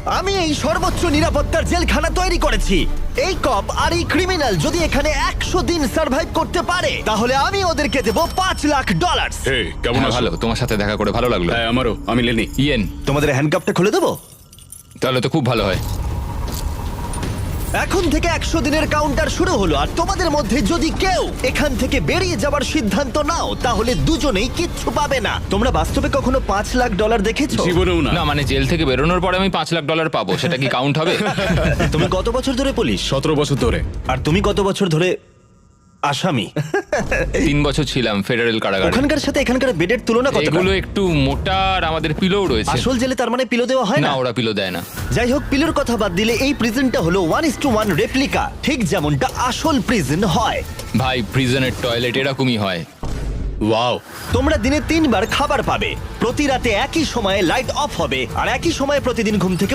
আমি এই সর্বোচ্চ নিরাপত্তার জেলখানা তৈরি করেছি। এই কপ আর এই ক্রিমিনাল যদি এখানে 100 দিন সার্ভাইভ করতে পারে তাহলে আমি ওদেরকে দেব $5,00,000। হে কেমন আছো? ভালো, তোমার সাথে দেখা করে ভালো লাগলো। হ্যাঁ আমারও, আমি লেনি। ইয়েন, তোমাদের হ্যান্ডকাপটা খুলে দেবো? তাহলে তো খুব ভালো হয়। এখন থেকে 100 দিনের কাউন্টার শুরু হলো, আর তোমাদের মধ্যে যদি কেউ এখান থেকে বেরিয়ে যাবার সিদ্ধান্ত নাও তাহলে দুজনেই কিচ্ছু পাবে না। তোমরা বাস্তবে কখনো $5,00,000 দেখেছো? জীবনেও না। না মানে জেল থেকে বেরোনোর পরে আমি $5,00,000 পাবো, সেটা কি কাউন্ট হবে? তুমি কত বছর ধরে পুলিশ? 17 বছর ধরে। আর তুমি কত বছর ধরে আসামি? 3 বছর ছিলাম ফেডারেল কারাগারে। ওখানকার সাথে এখানকার বেডের তুলনা কতটা? এগুলো একটু মোটা আর আমাদের পিলোও রয়েছে। আসল জেলে তার মানে পিলো দেওয়া হয় না, না? ওরা পিলো দেয় না। যাই হোক, পিলোর কথা বাদ দিলে এই প্রিজনটা হলো 1:1 রেপ্লিকা, ঠিক যেমনটা আসল প্রিজন হয়। ভাই, প্রিজনের টয়লেট এরকমই হয়। ওয়াও। তোমরা দিনে 3 বার খাবার পাবে, প্রতি রাতে একই সময়ে লাইট অফ হবে, আর একই সময়ে প্রতিদিন ঘুম থেকে